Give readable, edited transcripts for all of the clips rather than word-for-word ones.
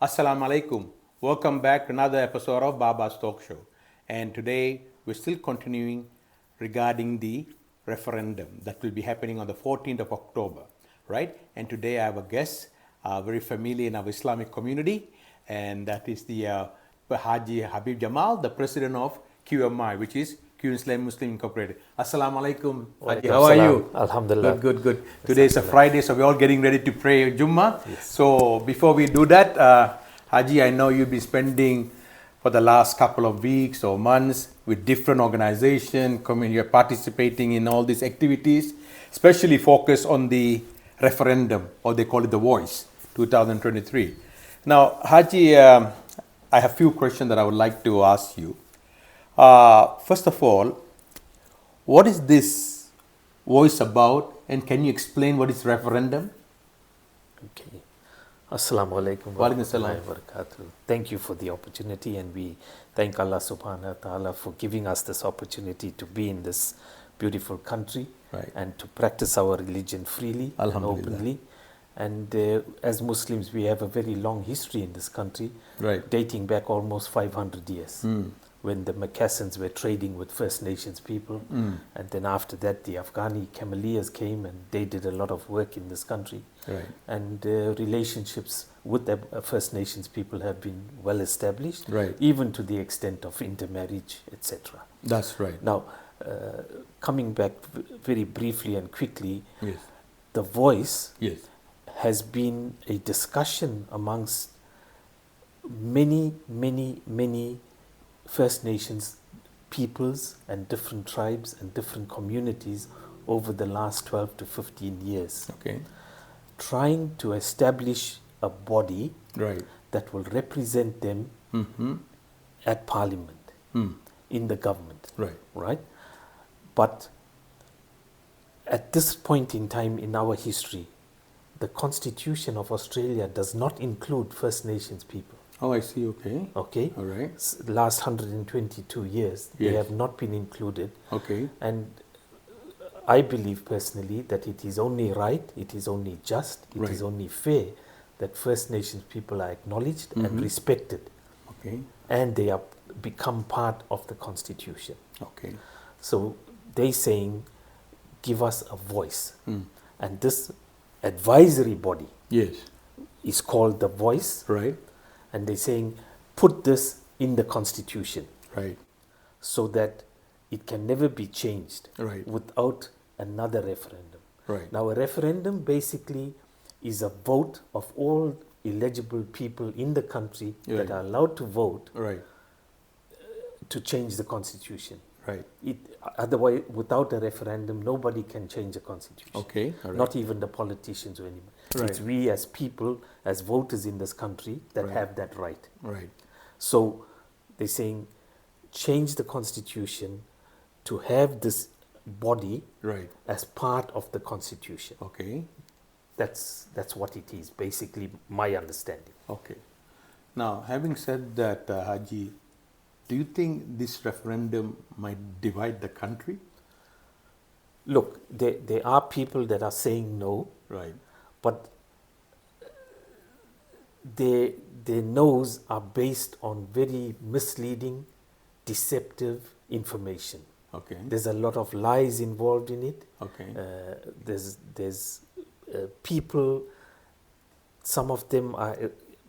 Assalamu alaikum. Welcome back to another episode of Baba's Talk Show. And today we're still continuing regarding the referendum that will be happening on the 14th of October, right? And today I have a guest, very familiar in our Islamic community, and that is the Haji Habib Jamal, the president of QMI, which is Queensland Muslim Incorporated. Assalamu alaikum, Haji. How are you? Alhamdulillah. Good. Today is a Friday, so we're all getting ready to pray Jummah. Yes. So before we do that, Haji, I know you've been spending for the last couple of weeks or months with different organizations, you're participating in all these activities, especially focused on the referendum, or they call it the Voice, 2023. Now, Haji, I have a few questions that I would like to ask you. First of all, what is this Voice about, and can you explain what is referendum? Okay. Assalamu alaikum Wa alaikum assalam. wa barakatuh. Thank you for the opportunity, and we thank Allah subhanahu wa ta'ala for giving us this opportunity to be in this beautiful country, Right. and to practice our religion freely and Alhamdulillah. openly. And as Muslims, we have a very long history in this country, Right. dating back almost 500 years. When the Macassans were trading with First Nations people, and then after that the Afghani Cameliers came and they did a lot of work in this country. Right. And relationships with the First Nations people have been well established, Right. even to the extent of intermarriage, etc. That's right. Now, coming back very briefly and quickly, Yes. the Voice Yes. has been a discussion amongst many First Nations peoples and different tribes and different communities over the last 12 to 15 years, Okay. trying to establish a body Right. that will represent them at Parliament, in the government, Right. right? But at this point in time in our history, the Constitution of Australia does not include First Nations people. Oh, I see. Okay. Okay? All right. Last 122 years, they Yes. have not been included. Okay. And I believe personally that it is only right, it is only just, it is Right. only fair that First Nations people are acknowledged and respected, Okay. and they are become part of the Constitution. Okay. So they saying, give us a voice. And this advisory body Yes. is called the Voice, Right. and they're saying, put this in the Constitution Right. so that it can never be changed Right. without another referendum. Right. Now, a referendum basically is a vote of all eligible people in the country Right. that are allowed to vote Right. to change the Constitution. Right. Otherwise, without a referendum, nobody can change the Constitution. Okay. All right. Not even the politicians or anybody. Right. It's we as people, as voters in this country, that Right. have that right. Right. So they're saying, change the Constitution to have this body Right. as part of the Constitution. Okay. That's what it is, basically my understanding. Okay. Now, having said that, Haji, do you think this referendum might divide the country? Look, there are people that are saying no, Right. but their no's are based on very misleading, deceptive information. Okay. There's a lot of lies involved in it. Okay. There's people, some of them are,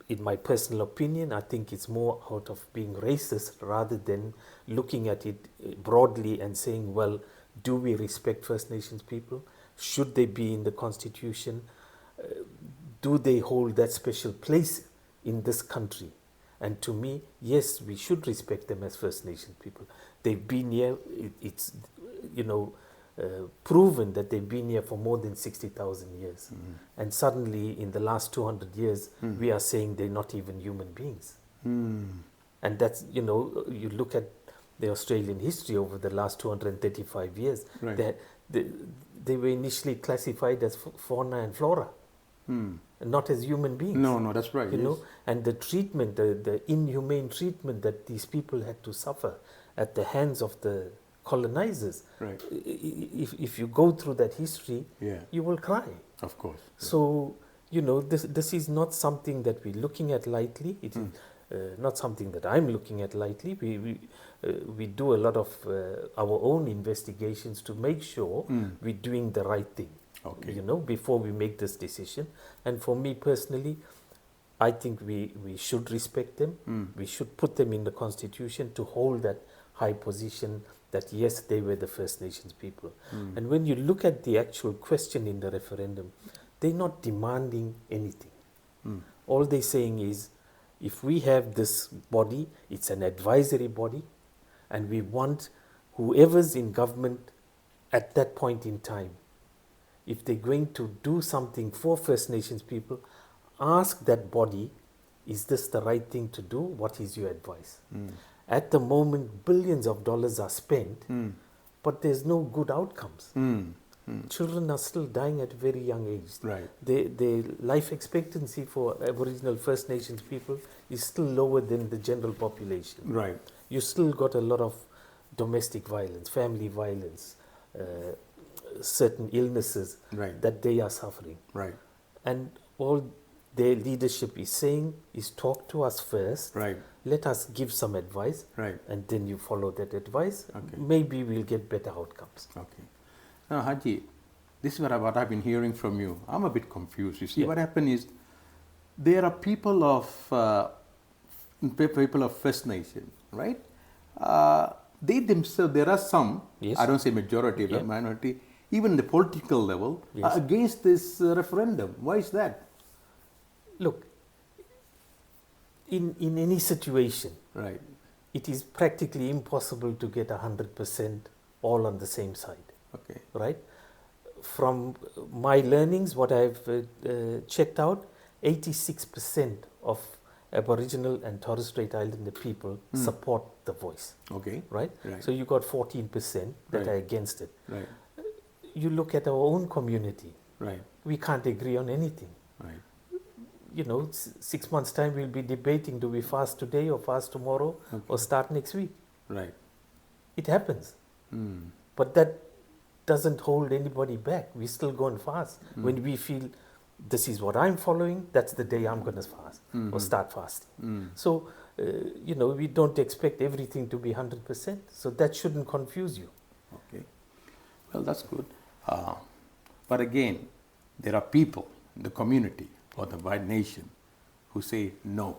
in my personal opinion, I think it's more out of being racist rather than looking at it broadly and saying, well, do we respect First Nations people? Should they be in the Constitution? Do they hold that special place in this country? And to me, yes, we should respect them as First Nations people. They've been here, it's proven that they've been here for more than 60,000 years. And suddenly, in the last 200 years, we are saying they're not even human beings. And that's, you look at the Australian history over the last 235 years, Right. they were initially classified as fauna and flora, not as human beings. No, that's right. You yes. know, and the treatment, the inhumane treatment that these people had to suffer at the hands of the colonizers. Right. If you go through that history, Yeah. you will cry. Of course. So this is not something that we're looking at lightly. It is not something that I'm looking at lightly. We do a lot of our own investigations to make sure we're doing the right thing. Okay. Before we make this decision. And for me personally, I think we should respect them. We should put them in the Constitution to hold that high position that yes, they were the First Nations people. And when you look at the actual question in the referendum, they're not demanding anything. All they're saying is, if we have this body, it's an advisory body, and we want whoever's in government at that point in time, if they're going to do something for First Nations people, ask that body, is this the right thing to do? What is your advice? At the moment, billions of dollars are spent, but there's no good outcomes. Children are still dying at a very young age. Right. The life expectancy for Aboriginal First Nations people is still lower than the general population. Right. You still got a lot of domestic violence, family violence, certain illnesses that they are suffering. Right. And all their leadership is saying is talk to us first. Right. Let us give some advice. Right. And then you follow that advice. Okay. Maybe we'll get better outcomes. Okay. Now, Haji, this is what I've been hearing from you. I'm a bit confused. You see, Yeah. what happened is there are people of First Nation, right? They themselves, there are some, Yes. I don't say majority, Yeah. but minority, even the political level, Yes. are against this referendum. Why is that? Look, in any situation, Right. it is practically impossible to get 100% all on the same side, Okay. right? From my learnings, what I've checked out, 86% of Aboriginal and Torres Strait Islander people support the voice, Okay. right? Right. So you got 14% that Right. are against it. Right. You look at our own community, Right. we can't agree on anything. Right. 6 months' time, we'll be debating, do we fast today or fast tomorrow or start next week? Right. It happens. Mm. But that doesn't hold anybody back. We still go and fast. When we feel this is what I'm following, that's the day I'm going to fast or start fasting. So, we don't expect everything to be 100%. So that shouldn't confuse you. Okay. Well, that's good. But again, there are people in the community or the white nation who say no.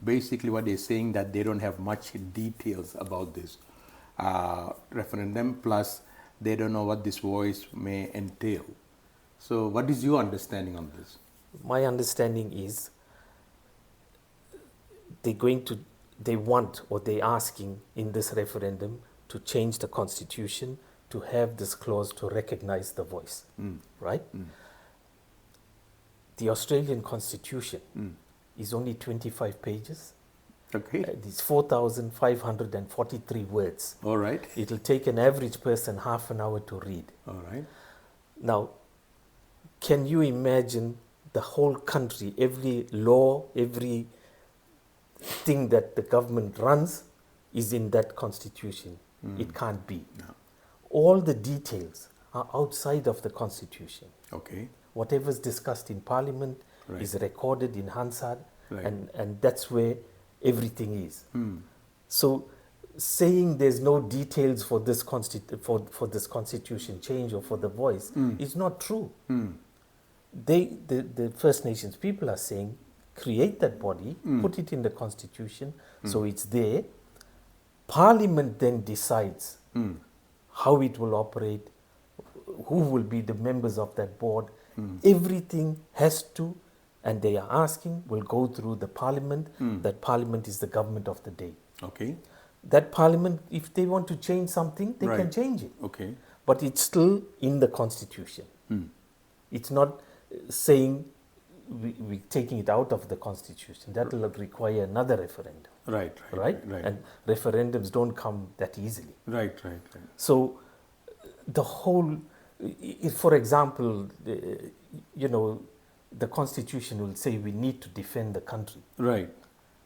Basically, what they're saying that they don't have much details about this referendum, plus they don't know what this voice may entail. So what is your understanding on this? My understanding is they're asking in this referendum to change the constitution to have this clause to recognize the voice, right? The Australian constitution is only 25 pages. Okay. It's 4,543 words. All right. It'll take an average person half an hour to read. All right. Now, can you imagine the whole country, every law, every thing that the government runs is in that constitution? It can't be. No. All the details are outside of the constitution. Okay. Whatever's discussed in parliament Right. is recorded in Hansard, Right. and that's where everything is. So saying there's no details for this for this constitution change or for the voice is not true. The First Nations people are saying, create that body, put it in the constitution, so it's there. Parliament then decides how it will operate, who will be the members of that board. Everything has to, and they are asking, will go through the parliament. That parliament is the government of the day. Okay. That parliament, if they want to change something, they can Right. change it. Okay. But it's still in the constitution. It's not saying we're taking it out of the constitution. That will require another referendum, Right. right? Right. And referendums don't come that easily. Right. So the whole, for example, the constitution will say we need to defend the country. Right.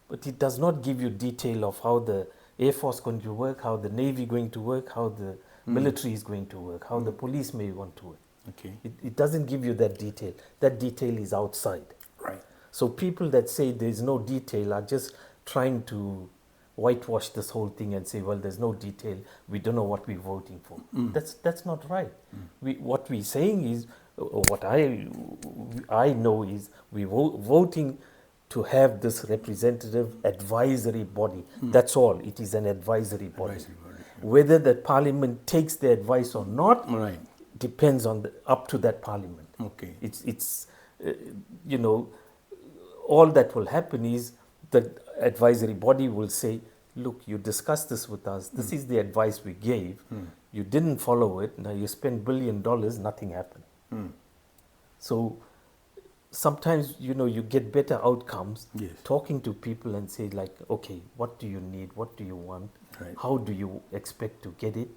But it does not give you detail of how the Air Force is going to work, how the Navy is going to work, how the military is going to work, how the police may want to work. Okay. It doesn't give you that detail. That detail is outside. Right. So people that say there's no detail are just trying to whitewash this whole thing and say, well, there's no detail. We don't know what we're voting for. That's not right. What we're saying is, or what I know is, we're voting to have this representative advisory body. That's all. It is an advisory body. Whether the parliament takes the advice or not, Right. depends on up to that parliament. Okay. It's you know, all that will happen is the advisory body will say, look, you discussed this with us. This is the advice we gave. You didn't follow it. Now you spend $1 billion, nothing happened. So sometimes, you know, you get better outcomes Yes. talking to people and say, like, okay, what do you need? What do you want? Right. How do you expect to get it?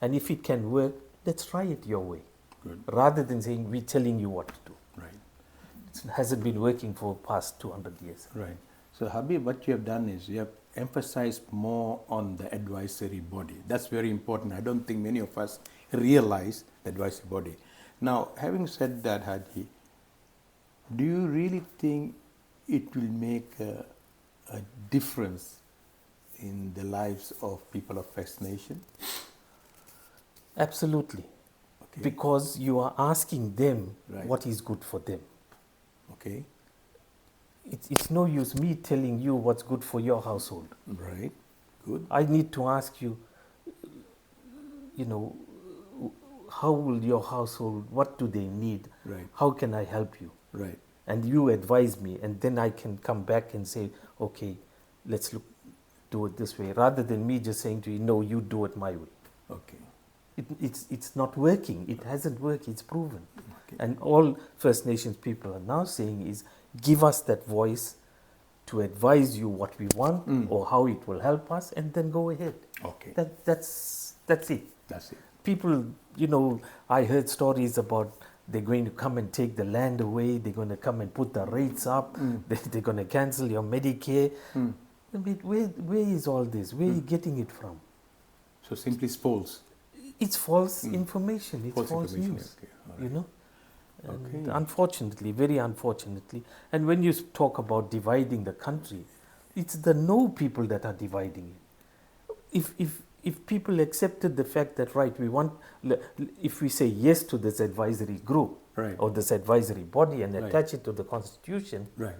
And if it can work, let's try it your way. Good. Rather than saying, we're telling you what to do. Right. It hasn't been working for the past 200 years. Right. So Habib, what you have done is you have emphasized more on the advisory body. That's very important. I don't think many of us realize the advisory body. Now, having said that, Haji, do you really think it will make a difference in the lives of people of First Nation? Absolutely. Okay. Because you are asking them Right. what is good for them. Okay. It's no use me telling you what's good for your household. Right. Good. I need to ask you, you know, how will your household, what do they need? Right. How can I help you? Right. And you advise me, and then I can come back and say, okay, let's do it this way, rather than me just saying to you, no, you do it my way. Okay. It's not working. It hasn't worked. It's proven. Okay. And all First Nations people are now saying is, give us that voice to advise you what we want or how it will help us, and then go ahead. Okay. That's it. That's it. People, you know, I heard stories about they're going to come and take the land away. They're going to come and put the rates up. They're going to cancel your Medicare. I mean, where is all this? Where are you getting it from? So simply it's false. It's false information. It's false information. news. Okay. All right. You know. And Okay. unfortunately, very unfortunately, and when you talk about dividing the country, it's the no people that are dividing it. If people accepted the fact that, right, we want, if we say yes to this advisory group Right. or this advisory body and Right. attach it to the constitution, Right.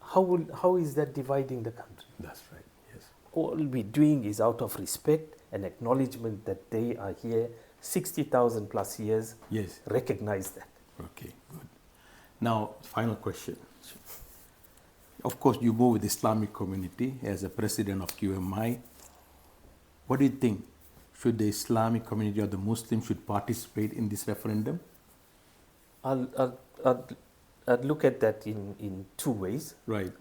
how is that dividing the country? That's right. Yes. All we're doing is out of respect and acknowledgement that they are here 60,000 plus years. Yes. Recognize that. Okay. Good. Now, final question. Of course, you move with the Islamic community as a president of QMI. What do you think? Should the Islamic community or the Muslims should participate in this referendum? I'll look at that in two ways. Right.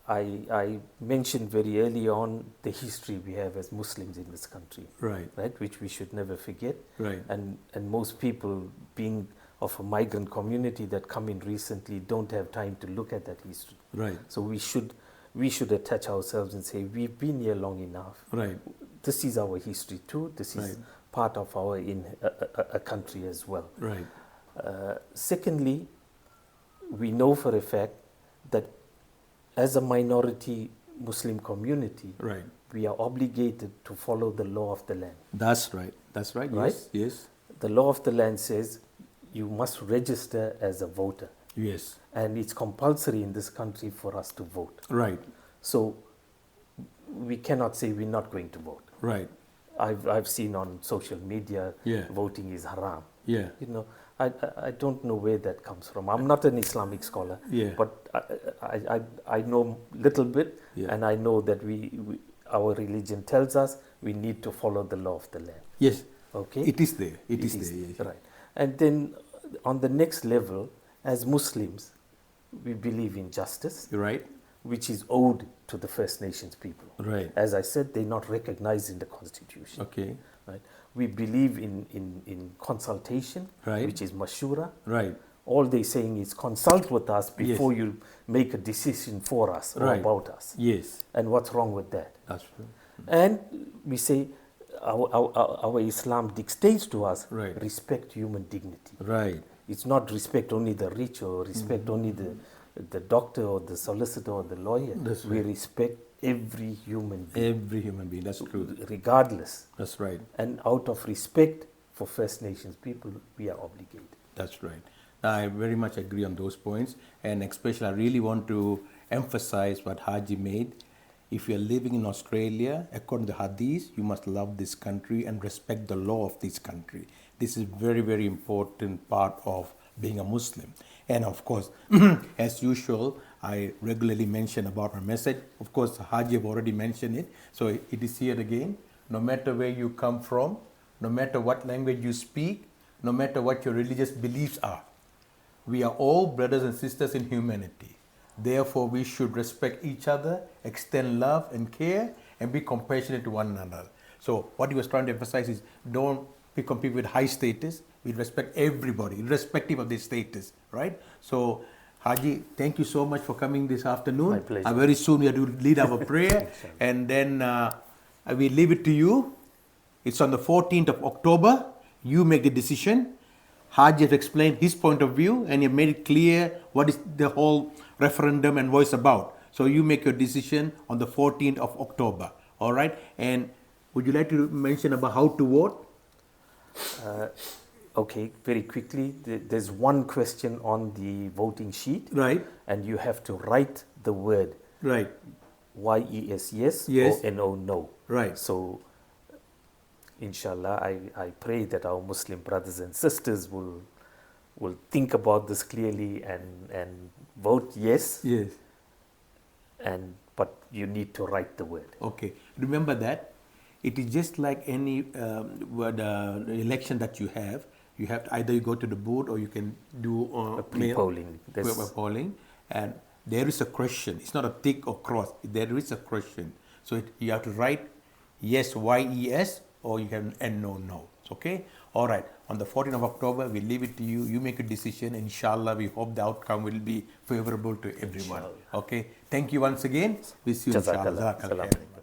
I mentioned very early on the history we have as Muslims in this country, Right. right, which we should never forget. Right. And most people, being of a migrant community that come in recently, don't have time to look at that history. Right. So we should attach ourselves and say, we've been here long enough. Right. This is our history too. This is Right. part of our a country as well. Right. Secondly, we know for a fact that as a minority Muslim community, Right. we are obligated to follow the law of the land. That's right. That's right. Right? Yes. Yes. The law of the land says you must register as a voter, Yes. and it's compulsory in this country for us to vote. Right. So we cannot say we're not going to vote. Right. I've seen on social media, Yeah. voting is haram. Yeah. You know, I don't know where that comes from. I'm not an Islamic scholar, Yeah. but I know little bit, Yeah. and I know that our religion tells us we need to follow the law of the land. Yes. Okay, It is there. It is there. Yes. right. And then on the next level, as Muslims, we believe in justice, Right. which is owed to the First Nations people. Right. As I said, they're not recognized in the Constitution. Okay. Right. We believe in consultation, Right. which is mashura. Right. All they're saying is consult with us before you make a decision for us or Right. about us. Yes. And what's wrong with that? That's true. And we say our Islam dictates to us, Right. respect human dignity. Right. It's not respect only the rich or respect only the doctor or the solicitor or the lawyer. That's We right. respect every human being, Every human being. That's true. regardless. That's right. And out of respect for First Nations people, we are obligated. That's right. I very much agree on those points, and especially I really want to emphasize what Haji made. If you're living in Australia, according to Hadith, you must love this country and respect the law of this country. This is very, very important part of being a Muslim. And of course, as usual, I regularly mention about our message. Of course, Haji have already mentioned it, so it is here again. No matter where you come from, no matter what language you speak, no matter what your religious beliefs are, we are all brothers and sisters in humanity. Therefore, we should respect each other, extend love and care, and be compassionate to one another. So what he was trying to emphasize is don't become people with high status. We respect everybody, irrespective of their status, right? So, Haji, thank you so much for coming this afternoon. My pleasure. Very soon we have to lead our prayer, and then we leave it to you. It's on the 14th of October. You make the decision. Haji has explained his point of view and he made it clear what is the whole referendum and voice about. So you make your decision on the 14th of October. All right? And would you like to mention about how to vote? Okay, very quickly, there's one question on the voting sheet. Right. And you have to write the word Right. yes, yes, Yes. or no, no. Right. So, inshallah, I pray that our Muslim brothers and sisters will think about this clearly and vote yes. Yes. But you need to write the word. Okay. Remember that it is just like any election that you have. You have to either you go to the booth or you can do A pre-polling. polling, and there is a question. It's not a tick or cross. There is a question. So you have to write yes, yes, or you can and no, no. Okay. All right. On the 14th of October, we leave it to you. You make a decision. Inshallah, we hope the outcome will be favorable to everyone. Inshallah. Okay. Thank you once again. We see you. Jazakallah. Inshallah. Salam alaikum.